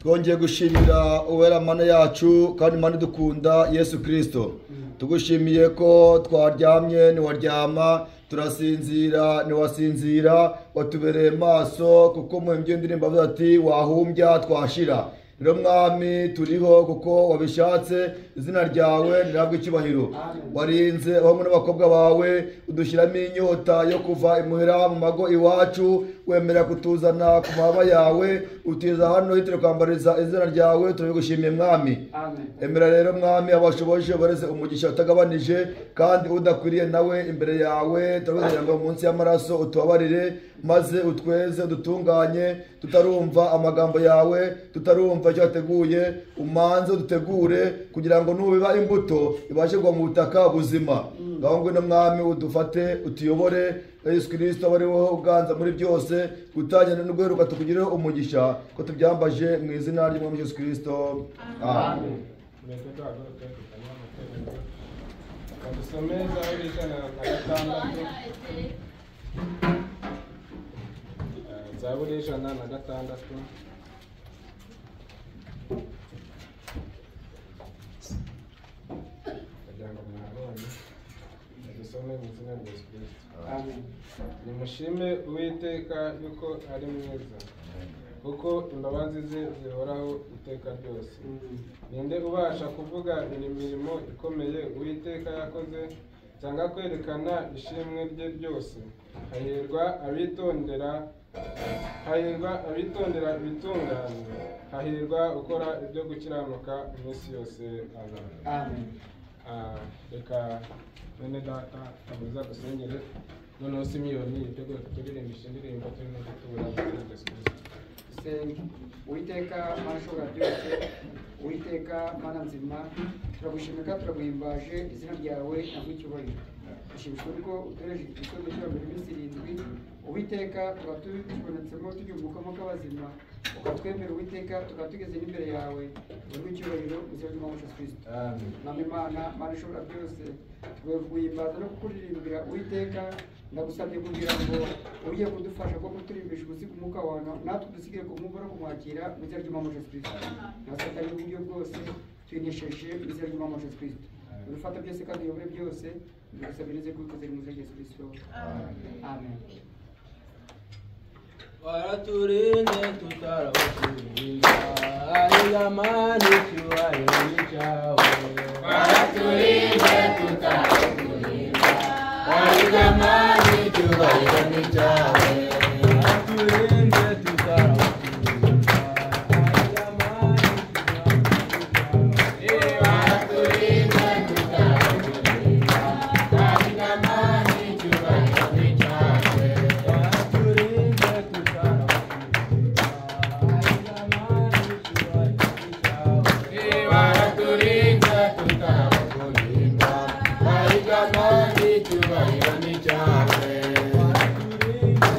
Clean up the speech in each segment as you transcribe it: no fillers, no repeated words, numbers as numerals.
twongeye gushimira uwera mana yacu kandi mana dukunda Yesu Kristo. Tugushimiye ko twaryamye niwaryama, turasinzira niwasinzira, watubereye maso kuko mu ndirimbo avuga ati wahumbya twashira. Rero mwami turiho kuko wabishatse, izina ryawe nirabwe icyubahiro. Warinze abahungu n'abakobwa bawe, udushyiramo inyota yo kuva imuhira mu mago iwacu, wemera kutuzana ku mababa yawe, utiza hano hitire kwambariza izina ryawe, turabigushimiye mwami. Emera rero mwami abashoboje bareze umugisha utagabanije kandi udakwiriye nawe imbere yawe, turabizera ngo munsi y'amaraso utubabarire maze utweze dutunganye, tutarumva amagambo yawe, tutarumva icyo wateguye, umanze dutegure kugira ngo nubiba imbuto ibashe kugwa mu butaka buzima. Ngaho no mwami udufate utuyobore, Yesu Kristo bariho uganza muri byose, gutangira no guheruka tukugireho umugisha ko tubyambaje mu izina ry'Umwami Yesu Kristo. Amen. Zaburi ijana na gatandatu. Dusome mu izina rya Yesu Kristo. Amen. Nimushime Uwiteka yuko ari mwiza, kuko imbabazi ze zihoraho iteka ryose. Ninde ubasha kuvuga imirimo ikomeye Uwiteka yakoze, cyangwa kwerekana ishimwe rye ryose? Hahirwa abitondera ibitunganye, hahirwa ukora ibyo gukiranuka iminsi yose. Amen. Reka bene data abuza gusengere, noneho Simiyoni yiteguye kuturirimba indirimbo turimo gutura muri Yesu Kristo. Uwiteka Mana ishobora byose, Uwiteka Mana nzima, turagushimira turaguhimbaje, izina ryawe ntabwo icyubahiro. Dushimishwa ko utereje igitondo cya mbere iminsi 7. Uwiteka tukaba tubonetsemo tujya mu mukamo k'abazima, ukatwemera Uwiteka tukaba tugeze n'imbere yawe, uri icyubahiro mu izina ry'Umwami Yesu Kristo. Amen. Mana ishobora byose, tuguhimbaza no kukuririmbira Uwiteka. Ndagusabye kugira ngo ujye kudufasha ko kuturimbisha ubusiku umwuka wawe, natwe dusigaye kumwumva no kumwakira mu izina ry'Umwami Yesu Kristo. Nasatanye uburyo bwose tuyinesheje mu izina ry'Umwami Yesu Kristo. Urufata byose kandi uyobore byose, ndagusabye neze kubikoze mu izina rya Yesu Kristo. Amen. Waraturinze tutarabakurinda, ayamani cyubahiro ni cyawe. Waraturinze tutarabakurinda, ayamani cyubahiro ni cyawe. Waraturinze tutarabakurinda, ayamani waraturinze tutarabakurinda, ayamani cyubahiro ni cyawe. Waraturinze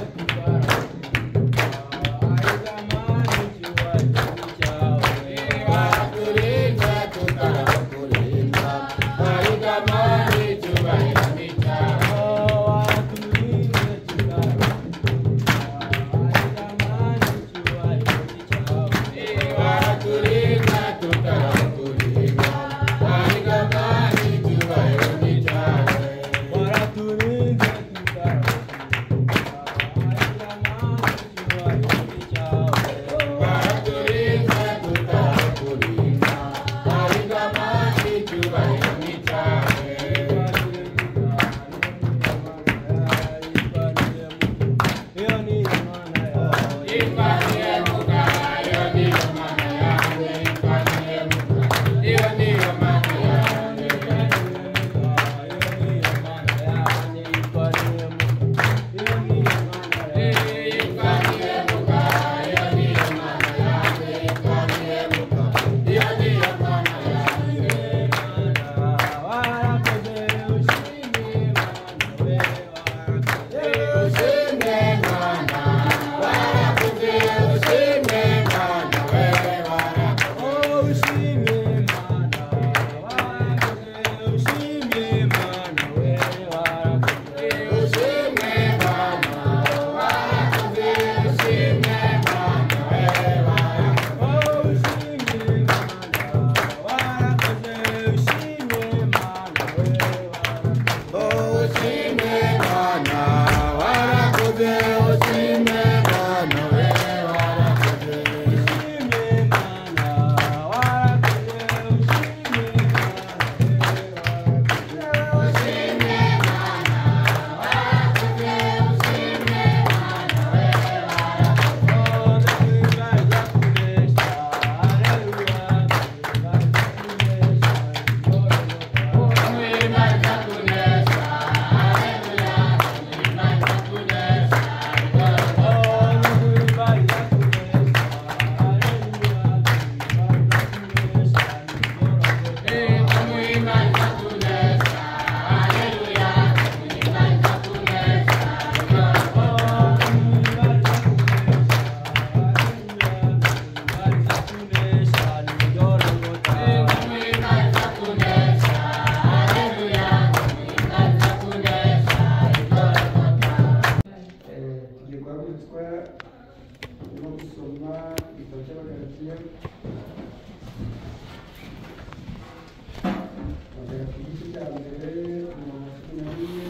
cya mbere mirongo cumi na rimwe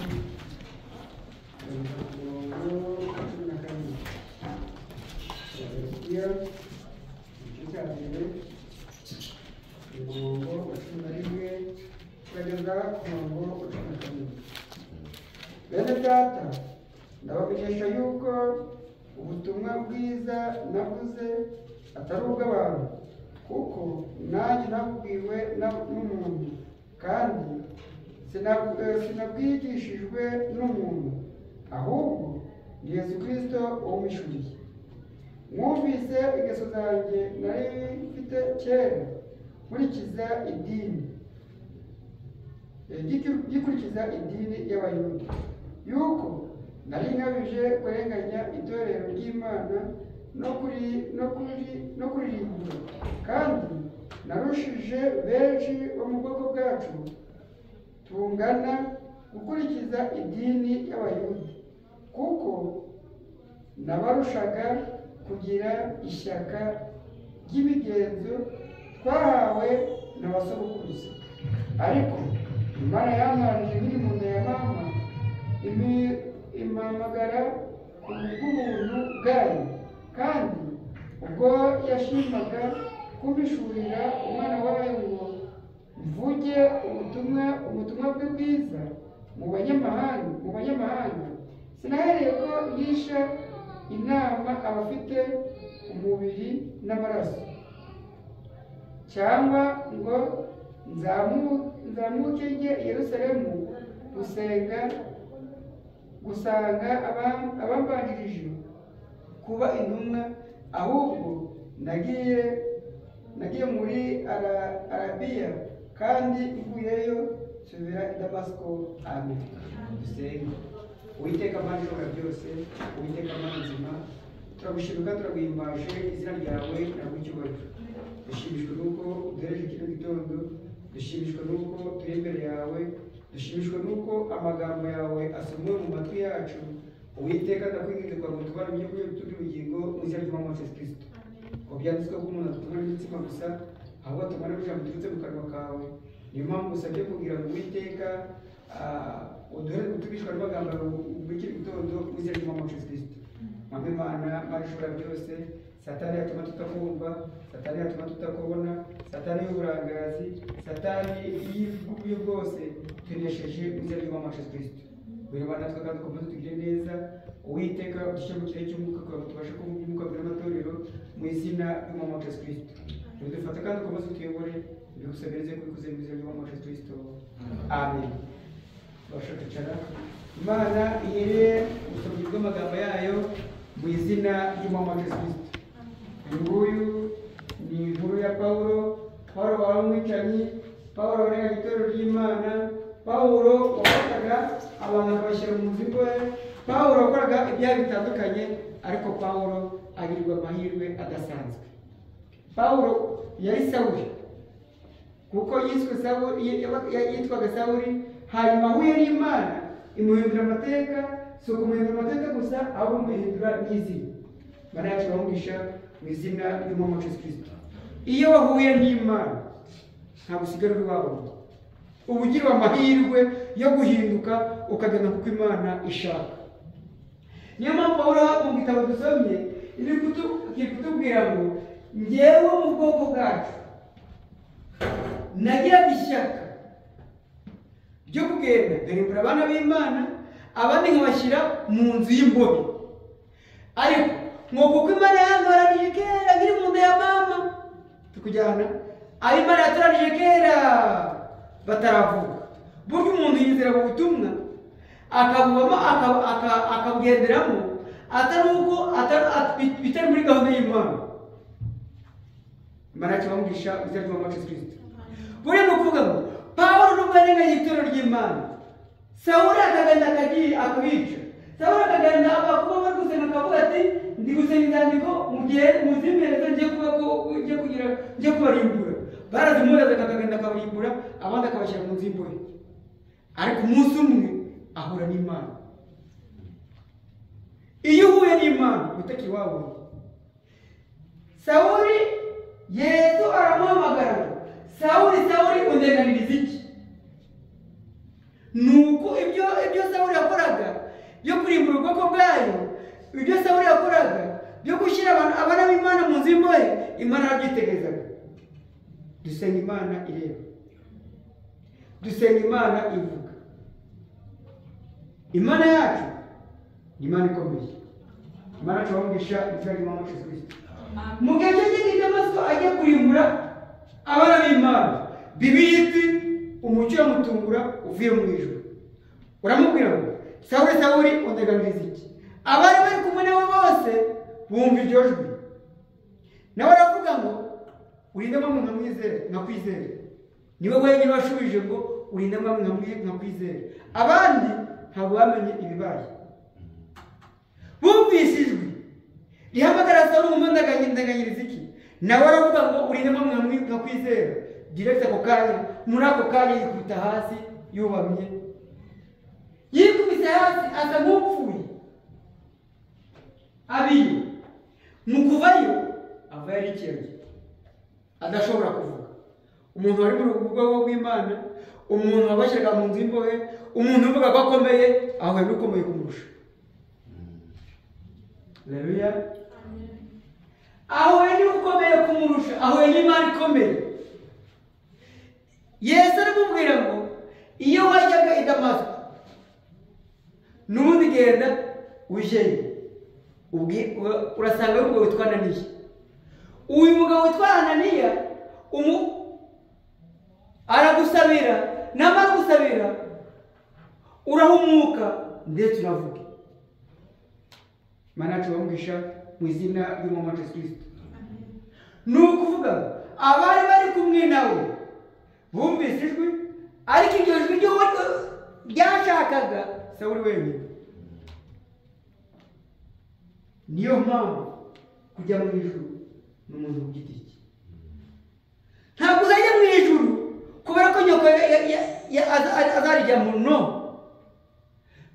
mirongo cumi na kabiri Filadelfiya igice cya mbere umurongo wa cumi na rimwe kugeza ku murongo wa cumi na kabiri. Bene data ndabamenyesha yuko ubutumwa bwiza navuze atari ubw'abantu, kuko nanjye nabubwiwe n'umuntu, kandi sinabwigishijwe n'umuntu, ahubwo ni Yesu Kristo uwumishuriye. Mwumvise ingeso zanjye nari mfite kera nkurikiza idini gikurikiza idini y'Abayuda, yuko nari nkabije kurenganya itorero ry'Imana no kuririmbura, kandi narushije benshi bo mu bwoko bwacu tungana gukurikiza idini y'Abayuda, kuko nabarushaga kugira ishyaka ry'imigenzo twahawe na basogokuruza. Ariko Imana yantanije nkiri mu nda ya mama, impamagara ku bw'ubuntu bwayo, kandi ubwo yashimaga kumpishurira umwana wayo ngo mvuge ubutumwa bwe bwiza mu banyamahanga, sinahereye ko yisha inama abafite umubiri n'amaraso, cyangwa ngo nzamuke njye i Yerusalemu gusanga abambanjirije kuba intumwa, ahubwo nagiye muri Arabiya, kandi mvuyeyo nsubira i Damasiko. Amen. Dusenge. Uwiteka Mana ishobora byose, Uwiteka Mana nzima, turagushimira turaguhimbaje izina ryawe ntabwo icyubahiro. Dushimishwe nuko uduhereje kino gitondo, dushimishwe nuko turi imbere yawe, dushimishwe nuko amagambo yawe asomwe mu matwi yacu. Uwiteka ndakwinginze kwa ngo tubane ibyo by'ubugingo mu izina ry'Umwami wacu Yesu Kristo. Ko byanditswe ko umuntu atumwa n'umutima gusa, ahubwo atumwa n'ijambo riturutse mu kanwa kawe. Niyo mpamvu usabye kugira ngo Uwiteka uduhere gutubishwa n'amagambo muri kino gitondo mu izina ry'Umwami wacu Yesu Kristo. Mwami Mana, Mana ishobora byose, Satani yatuma tutakumva, Satani yatuma tutakubona, Satani y'uburangazi, Satani y'uburyo bwose, tunesheje mu izina ry'Umwami wacu Yesu Kristo. Bireba natwe kandi ukomeze tugire neza. Uwiteka udushyire mu kirere cy'umwuka kugira ngo tubashe kumva umwuka w'amatorero mu izina ry'Umwami wacu Yesu Kristo. Dufate kandi ukomeze utuyobore, bigusabereze kubikuze mu izina ry'Umwami wacu Yesu Kristo. Amen. Tubashe kwicara. Imana ihereye ubushobozi bw'amagambo yayo mu izina ry'Umwami wacu Yesu Kristo. Uyu nguyu ni inkuru ya Pawulo wari umwicanyi, Pawulo warengaga itorero ry'Imana, Pawulo wafataga abantu akabashyira mu nzu ye, Pawulo wakoraga ibyaha bitandukanye, ariko Pawulo agirirwa amahirwe adasanzwe. Pawulo yari Sawuli, kuko yitwaga Sawuli, hanyuma ahuye n'Imana imuhindura amateka, si ukumuhindura amateka gusa, ahubwo umuhindura n'izina. Imana yacu ibamugisha mu izina ry'Umwami wacu Yesu Kristo. Iyo wahuye n'Imana ntabwo usigara uri wawe, uba ugira amahirwe yo guhinduka ukagana kuko Imana ishaka. Niyo mpamvu Pawulo mu gitabo dusomye iri kutubwira ngo njyewe mu bwoko bwacu nagiraga ishyaka ryo kugenda ngarimbura abana b'Imana, abandi nkabashyira mu nzu y'imbohe, ariko ngo kuko Imana yantoranije kera nkiri mu nda ya mama, tukujyana abo Imana yatoranije kera bataravuga. Burya umuntu yizera mu butumwa akabubamo akabugenderamo atari uko bitari muri gahunda y'Imana. Imana yacu ibamugisha mu izina ry'Umwami wacu Yesu Kristo. Buriya ni ukuvuga ngo Pawulo nubwo yarenganye itorero ry'Imana, Sawuli akagenda akabica, Sawuli akagenda abakuba bari gusenga akavuga ati ndi gusenga inzandiko muzimpereze njye kubarimbura. Barazimureza akagenda akabarimbura, abandi akabashyira mu nzu y'imbohe. Ariko umunsi umwe ahura n'Imana. Iyo uhuye n'Imana utakiri wawe, Sawuli Yesu aramuhamagara, Sawuli undenganiriza iki? nuko ibyo Sawuli yakoraga byo kurimbura ubwoko bwayo, ibyo Sawuli yakoraga byo gushyira abana b'Imana mu nzu y'imbohe, Imana yabyitegerezaga. Dusenga Imana ireba, dusenga Imana ivuga. Imana yacu ni Imana ikomeye. Imana yacu bamugisha imfura y'Imana Yesu Kristo. Mu gihe cyo Damasiko ajya kurimbura abana b'Imana, Bibiliya iti umucyo uramutungura uvuye mu ijuru. Uramubwira ngo Sawuli undeganiriza iki? Abari bari kumwe nawe bose bumva iryo jwi. Nawe aravuga ngo urinde mwe nkakwizera. Niwe wenyine washubije ngo urinde mwe nkakwizera. Abandi ntabwo bamenye ibibaye. Bumvise ijwi rihamagara Sawuli ngo ndeganyiriza iki? Nawe aravuga ngo urinde mwe nkakwizera. Direct ako kanya, muri ako kanya yikubita hasi yubamye. Yikubise hasi asa nk'upfuye. Abiyo mu kuvayo ava yari ikiragi adashobora kuvuga. Umuntu wari mu rugo rw'Imana, umuntu wabashyiraga mu nzu y'imbohe, umuntu uvuga ko akomeye, aho yari ukomeye kumurusha. Haleluya. Aho yari ukomeye kumurusha, aho yari Imana ikomeye. Yesu aramubwira ngo iyo wajyaga i Damasiko n'ubundi genda ujeyo, urasanga umugabo witwa Ananiya. Uyu mugabo witwa Ananiya aragusabira, namara gusabira urahumuka ndetse uravuga. Imana yacu bamugisha mu izina ry'Umwami Yesu Kristo. Ni ukuvuga abari bari kumwe nawe bumvise ijwi, ariko iryo jwi ryo ryashakaga Sawuli wenyine. Niyo mpamvu kujya mu ijuru n'umuntu ku giti cye. Ntabwo uzajya mu ijuru kubera ko nyoko azarijya mu no.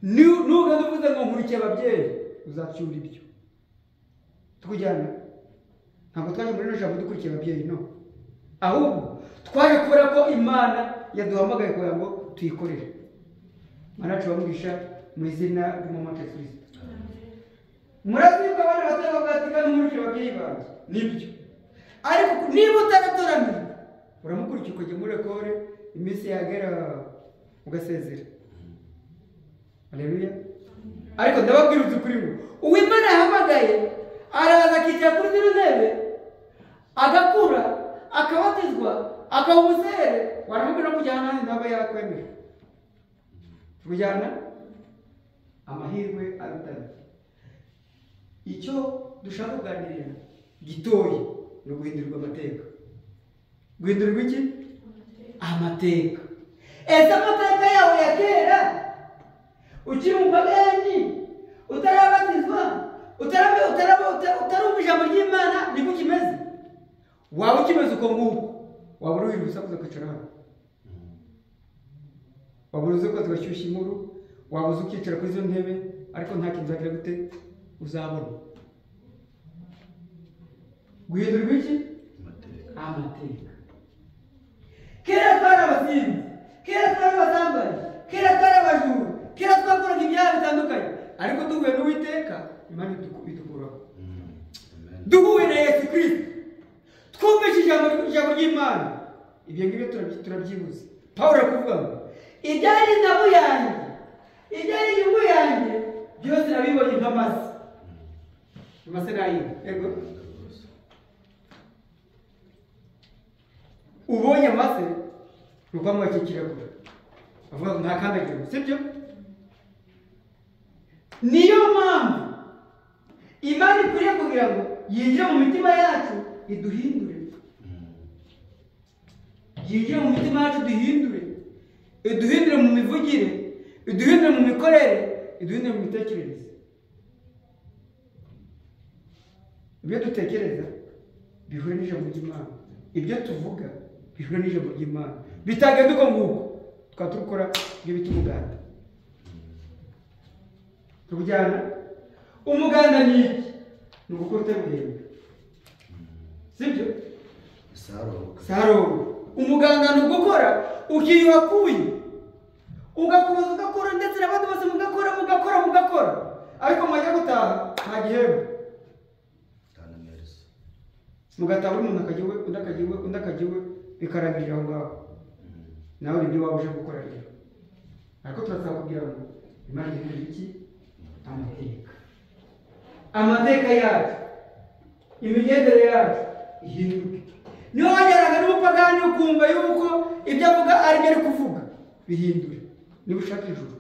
Nugenda uvuze ngo nkurikiye ababyeyi uzacyura ibyo. Tukujyana ntabwo twaje muri ino jambo dukurikiye ababyeyi, no. Ahubwo twaje kubera ko Imana yaduhamagaye kugira ngo tuyikorere. Imana yacu bamugisha mu izina ry'Umwami Yesu Kristo. Murazibuka abana bato bagatika n'umurikira ababyeyi banjye, nibyo. Ariko niba utaratoranyije uramukurikira ukajya muri ekore, iminsi yagera ugasezera. Haleluya. Ariko ndababwira ukuri ngo Uwimana yahamagaye araza akicara kuri zino ntebe, agakura, akabatizwa, akaba umusere, waramubwira kujyana nanjye ndaba yakwemera. Tukujyana amahirwe arutana. Icyo dushaka kuganirira gitoya ni guhindurirwa amateka. Guhindurirwa iki? Amateka. Ese amateka yawe ya kera ukiri umupagani, utarabatizwa, utarumva ijambo ry'Imana, niko kimeze. Waba ukimeze uko nguko, waba uri gusakuza kwicara hano, waba uzi ko tugashyushya inkuru, waba uzi ukicara kuri izo ntebe, ariko nta kintu uzagira gute uzabona. Guhindurirwa iki? Amateka. Kera twari abasinzi, kera twari abasambanyi, kera twari abajura, kera twakoraga ibyaha bitandukanye, ariko duhuye n'Uwiteka Imana idukuraho. Duhuye na Yesu Kristo, twumvise ijambo ry'Imana, ibyo ngibyo turabyibuze. Pawulo arakuvuga ngo ibyari indamu yanjye, ibyari inyungu yanjye, byose nabibonye nk'amase. Amase nayiwe, yego. Ubonye amase ruvamo akikiragura, avuga ngo ntakandagira, sibyo? Niyo mpamvu Imana ikwiriye kugira ngo yinjire mu mitima yacu iduhindure. Yinjire mu mitima yacu duhindure, iduhindure mu mivugire, iduhindure mu mikorere, iduhindure mu mitekerereze. Ibyo dutekereza bihure n'ijambo ry'Imana, ibyo tuvuga bihure n'ijambo ry'Imana. Bitagenda uko nguko twaba turukora ibyo bita umuganda. Tukujyana umuganda ni iki? Ni ugukora uteguhembwe, sibyo? Saro. Umuganda ni ugukora ukiyuha kuye, ugakomeza ugakora ndetse n'abandi bose mugakora ariko mwajya gutaha nta gihembo mugataha buri muntu akagiwe undi akagiwe bikarangirira aho ngaho nawe nibyo waba uje gukora rero ariko turasaba kugira ngo Imana ihindure iki amateka yacu imigendere yacu ihinduke. Niyo wajyanaga n'umupagani ukumva yuko ibyo avuga ari byo ari kuvuga bihindure niba ushaka ijuru.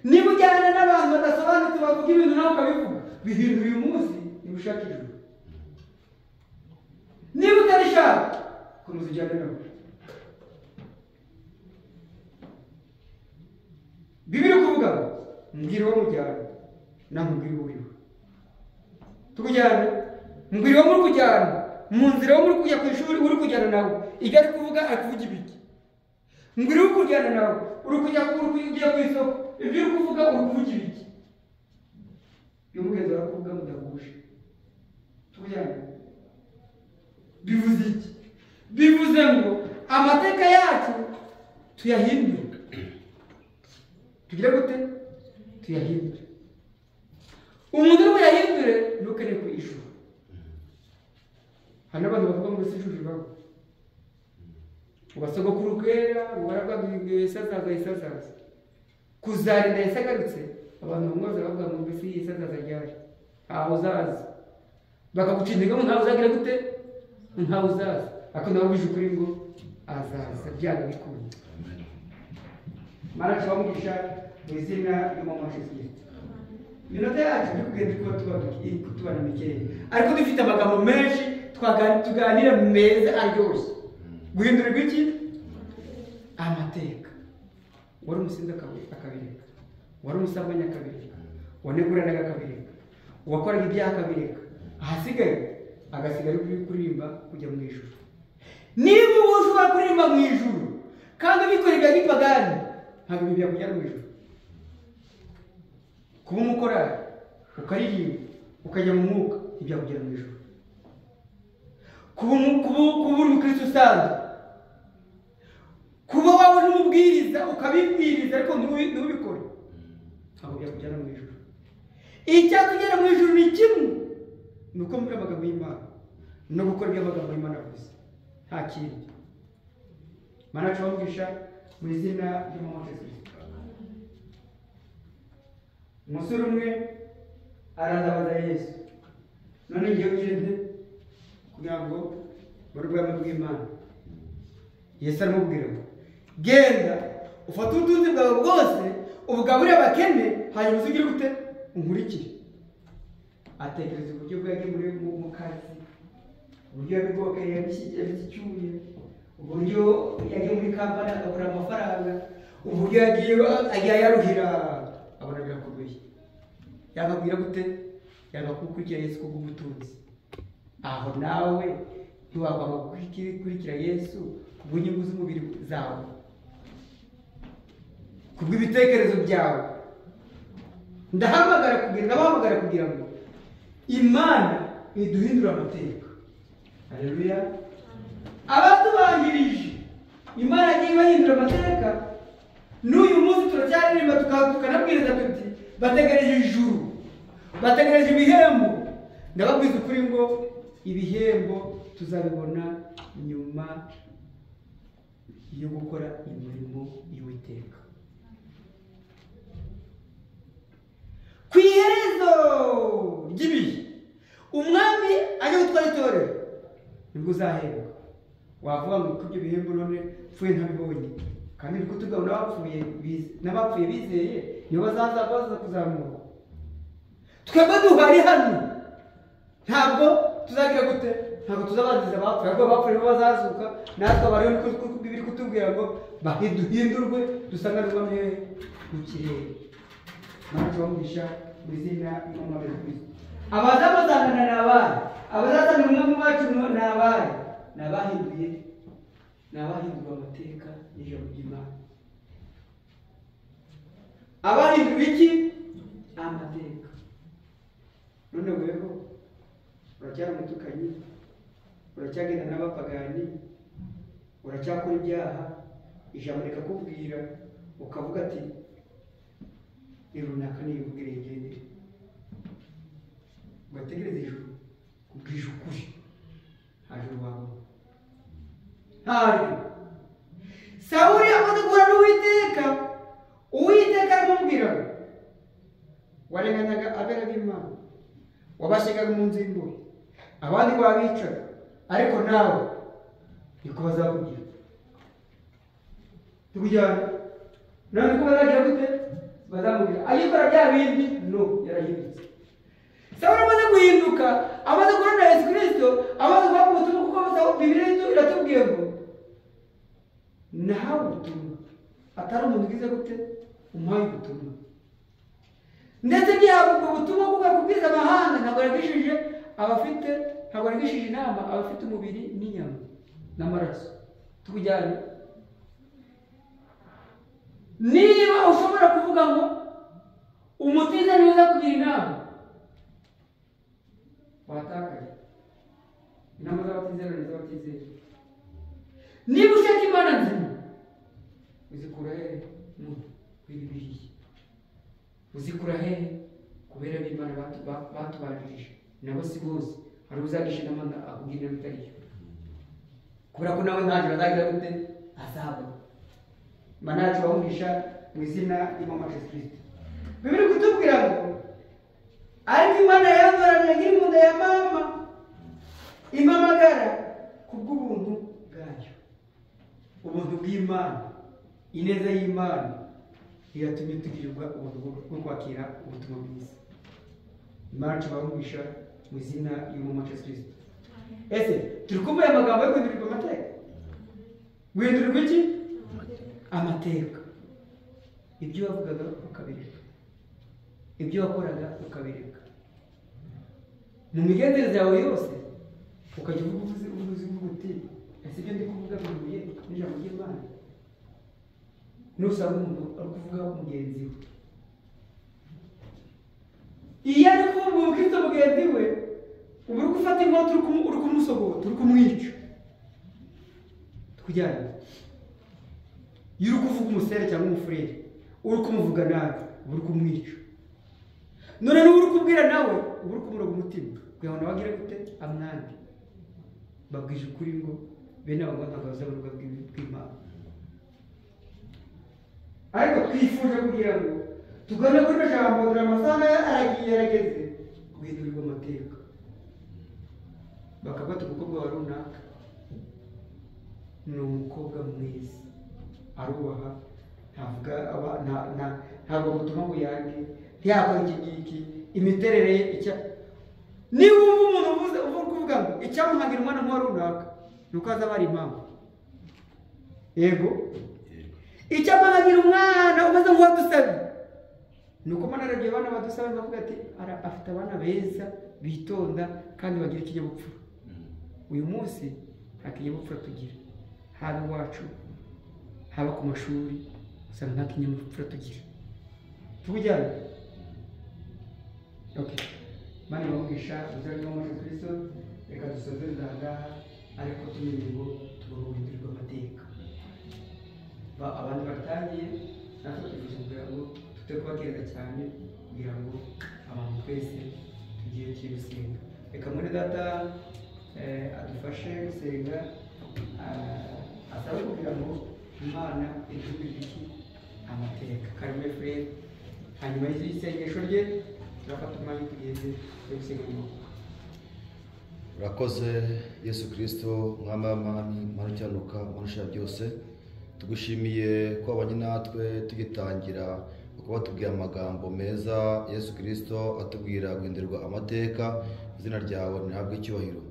Niba ujyana n'abantu badasobanutse bavuga ibintu nawe ukabivuga bihindura uyu munsi niba ushaka ijuru. Niba utarishaka komeza ujyane nabo. Bibiri kuvuga mbwira uwo mujyana namubwira uwo uriwe tukujyana mbwira uwo muri kujyana mu nzira wo muri kujya ku ishuri uri kujyana nawe ibyo ari kuvuga akuvuga ibiki. Mbwira uri kujyana nawe uri kujya ku isoko ibyo uri kuvuga uri kuvuga ibiki. Iyo mugenzi arakuvuga mudahuje tukujyana bivuze iki? Bivuze ngo amateka yacu tuyahindure. Tugira gute? Tuyahindure. Umuntu uri buyahindure ntukene ku ishuri. Hari n'abantu bavuga ngo si ishuri babo ubasogokuru kera baravuga isazaza kuzarinda yasagarutse abantu bamwe bavuga ngo mbese isazaza ryari ntaho uzaza bakagucindikamo ntaho uzagira gute ntaho uzaza ariko nawe ubije ukuri ngo azaza byanga bikunda. Mara twamugisha mu izina ry'umwami Yesu Kristo. Minota yacu yo kugenda tubana mikeya ariko dufite amagambo menshi tuganira meza aryoshye. Guhindura ibiki? Amateka. Wari umusinzi akabireka, wari umusambanya akabireka, waneguranaga akabireka, wakoraga ibyaha akabireka, ahasigaye agasigara kuririmba kujya mu ijuru. Niba uba ushobora kuririmba mu ijuru kandi ubikora ibya gipagani ntabwo ibi byakujyana mu ijuru. Kuba umukorari ukaririmba ukajya mu mwuka ntibyakugera mu ijuru. Kuba uri umukristo usanzwe, kuba waba n'umubwiriza ukabibwiriza ariko ntubikore ntabwo byakugera mu ijuru. Icyakugera mu ijuru ni kimwe, ni uko muri amagambo y'Imana no gukora ibyo amagambo y'Imana avuze nta kindi. Mana twamugisha mu izina ry'umwami Yesu Kristo. Umusore umwe arazabaza Yesu, none ngiye ugende kugira ngo muri ubwami bw'Imana. Yesu aramubwira ngo genda ufate ubutunzi bwawe bwose ubugaburire abakene hanyuma uzigire gute unkurikire. Atekereza uburyo bwagiye mu kazi, uburyo yabigokeye yabishyicyuye, uburyo yagiye muri kampani agakora amafaranga, uburyo yagiye yaruhira abona birakomeye. Yagabwira gute? Yagakurikira Yesu kubw'ubutunzi. Aho nawe ntiwagomba gukurikira Yesu kubw'inyungu z'umubiri zawe, kubw'ibitekerezo byawe. Ndabahamagara kugira ngo Imana iduhindure amateka. Haleluya. Abatubanjirije Imana yagiye ibahindura amateka. N'uyu munsi turacyaririmba tukanabwiriza tuti bategereje ijuru, bategereje ibihembo. Ndababwiza ukuri ngo ibihembo tuzabibona nyuma yo gukora imirimo y'Uwiteka. Ku iherezo ry'ibihe umwami ajya gutwara itorero nibwo uzahembwa. Wavuga ngo ibyo bihembo none pfuye ntabibonye, kandi uri kutubwira n'abapfuye bizeye nibo baza kuzamura. Twebwe duhari hano ntabwo tuzagira gute, ntabwo tuzabanziza abapfuye, ahubwo abapfuye nibo bazazuka. Natwe abariho niko bibiri kutubwira ngo duhindurwe dusanganirwa mu kirere. Mana twamugisha mu izina ry'umwami Yesu Kristo. Abazamuzangana ni abahe? Abazazana umwami wacu ni abahe? Ni abahinduye amateka y'ijambo ry'Imana. Abahinduye iki? Amateka. None weho uracyari umutukanyi, uracyagenda n'abapagani, uracyakora ibyaha, ijambo rikakubwira ukavuga ati runaka niyivugire igende, ugategereza ijuru kubwije ukuri, nta juru wabona. ntaryo. Sawuli amaze guhura n'Uwiteka, Uwiteka aramubwira ngo warenganyaga abera b'Imana, wabashyigaga mu nzimbure, abandi wabicaga, ariko nawe niko bazakubwira. Tukujyana none ko bazagira gute? Bazamubwira ayikora bya bindi? No, yarahindutse. Sawuli amaze guhinduka, amaze guhura na Yesu Kristo, amaze guhabwa ubutumwa, kuko Bibiliya iratubwiye ngo nahawe ubutumwa, atari umuntu ugize gute umuhaye ubutumwa. Ndetse gihabwa ubwo butumwa bwo kubwiriza amahanga, ntabwo yaragishije abafite, ntabwo yaragishije inama abafite umubiri n'inyama n'amaraso. Tukujyane. Niba ushobora kuvuga ngo umutiza niza kugira inama, watakaye. Inama z'abatizera ni z'abatizera. Niba ushaka Imana nzima, uzikura hehe? Mu Bibiliya. Uzikura hehe? Kubera b'Imana batubanjirije. Nabo si bose, hari uzagisha inama akubwira inama itari yo, kubera ko nawe ntaje bazagira gute azaba manaje bawumisha mu izina ry'Umwami Yesu Kristo. Bibiri kutubwira ngo ariko Imana yazoranye nkiri mu nda ya mama impamagara kubw'ubuntu bwayo. Ubuntu bw'Imana, ineza y'Imana iratumye tugirirwa ubuntu bwo kwakira ubutumwa bwiza. Imana tubawumisha mu izina ry'Umwami Yesu Kristo. Ese turi kumva aya magambo yo guhindurirwa amateka? Guhindurirwa iki? Amateka. Ibyo wavugaga ukabireka, ibyo wakoraga ukabireka, mu migenzereze yawe yose ukajya uvuga uti ese ibyo ndi kuvuga bihuye n'ijambo ry'Imana? Nusanga umuntu ari kuvuga mugenzi we, iyo ari kuvuga umukristo mugenzi we, uba uri gufata inkota uri kumusogota, uri kumwica. Tukujyane. Iyo uri kuvuga umusere cyangwa umufurere, uri kumuvuga nabi, uba uri kumwica. None n'ubu uri kubwira nawe, uba uri kumuroga umutima kugira ngo nabagire gute amwandi. Babwije ukuri ngo bene abo ntabwo bazabona ubwo bw'Imana. Ariko twifuje kugira ngo tugane kuri iryo jambo, dore amasaha yarageze guhindurirwa amateka. Bakavuga ati umukobwa wa runaka ni umukobwa mwiza, arubaha, ntabwo gutuma ngo yange, ntiyakora iki ngiki, imiterere ye icya. Niba wumva umuntu uvuga kuvuga ngo icyamuhangira umwana nk'uwa runaka, ni uko azaba ari impamvu. Yego, icyamuhangira umwana umeze nk'uwadusabe, ni uko Imana yaragiye abana badusabe, bavuga ati afite abana beza bitonda kandi bagira ikinyabupfura. Uyu munsi nta kinyabupfura tugira, haba iwacu haba ku mashuri, usanga nta kinyabupfura tugira. Tubujyane. Okay. Mani bamugisha uzari Yesu Kristo, reka dusoze ndahangaha, ariko tumenye ngo tugomba guhindurirwa amateka. Abantu batangiye natwe twifuza kugira ngo tute kubakirira cyane, kugira ngo abantu twese tugiye kibisenga. Reka muri data adufashe gusenga, asabe kugira ngo Imana iduhindurire iki amateka. Karime Frere, hanyuma y'isengesho rye turafata umwanya tugeze gusenga mu Mwuka. Urakoze Yesu Kristo, mwami w'amami, Mana icyanuka, Mana ushobora byose. Tugushimiye ko abanye natwe tugitangira, kuba batubwiye amagambo meza. Yesu Kristo atubwira guhindurirwa amateka, izina ryawe ntihabwe icyubahiro.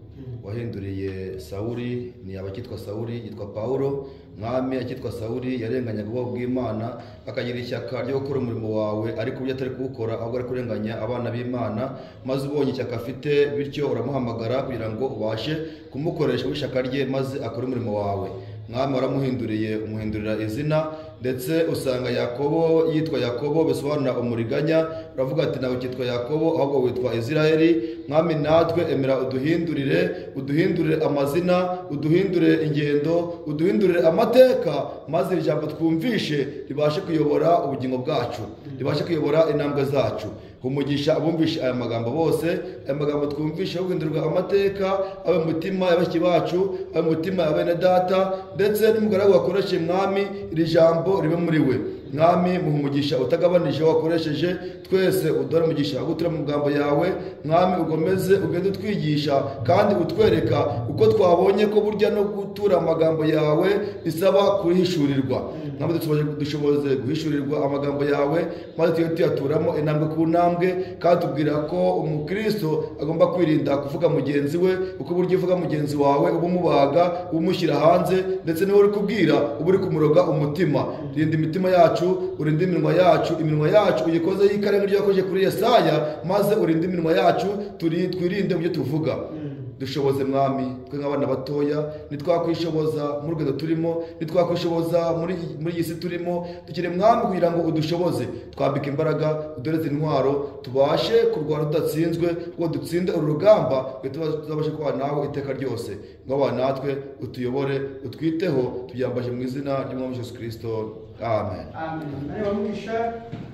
Wahinduriye Sawuli, ni abakitwa Sawuli yitwa Paulo. Mwami, akitwa Sawuli yarenganyaga ubwoko bw'Imana, akagira ishyaka ryo gukora umurimo wawe, ariko uburyo atari kuwukora ahubwo ari kurenganya abana b'Imana. Maze ubonye ishyaka afite, bityo uramuhamagara kugira ngo ubashe kumukoresha w'ishyaka rye, maze akore umurimo wawe. Mwami, waramuhinduriye, umuhindurira izina, ndetse usanga Yakobo yitwa Yakobo bisobanura umuriganya. Uravuga ati nawe kitwa Yakobo ahubwo witwa Isirayeli. Mwami natwe emera uduhindurire amazina, uduhindurire ingendo, uduhindurire amateka, maze iri jambo twumvishe ribashe kuyobora ubugingo bwacu, ribashe kuyobora intambwe zacu. Umugisha abumvishe aya magambo bose, aya magambo twumvishe yo guhindurirwa amateka, abe mu mutima y'abashiki bacu, abe mu mutima ya bene data, ndetse n'umugaragu wakoresheje Mwami iri jambo ribe muri we. Mwami muha umugisha utagabanije wakoresheje, twese udore umugisha gutura mu magambo yawe. Mwami ugomeze ugende utwigisha kandi utwereka uko twabonye ko burya no gutura amagambo yawe bisaba kuhishurirwa. Mwami dushoboze guhishurirwa amagambo yawe, maze tuye tuyaturamo intambwe ku ntambwe, kandi tubwira ko umukristo agomba kwirinda kuvuga mugenzi we, uko buryo uvuga mugenzi wawe uba umubaga, umushyira hanze, ndetse niwe uri kubwira uba uri kumuroga umutima. Rinda imitima yacu, urinde iminwa yacu uyikoze y'ikarenga ryo yakoje kuri Yesaya, maze urinde iminwa yacu twirinde mu byo tuvuga. Dushoboze Mwami, twe nk'abana batoya nitwakwishoboza mu rugendo turimo, nitwakwishoboza muri iyi si turimo, dukire Mwami kugira ngo udushoboze, twambike imbaraga, udoreze intwaro, tubashe kurwana tudatsinzwe, ngo dutsinde uru rugamba, tuzabashe kuba nawe iteka ryose. Ngo natwe utuyobore, utwiteho, tubyambaje mu izina ry'Umwami Yesu Kristo. Amen. Amen.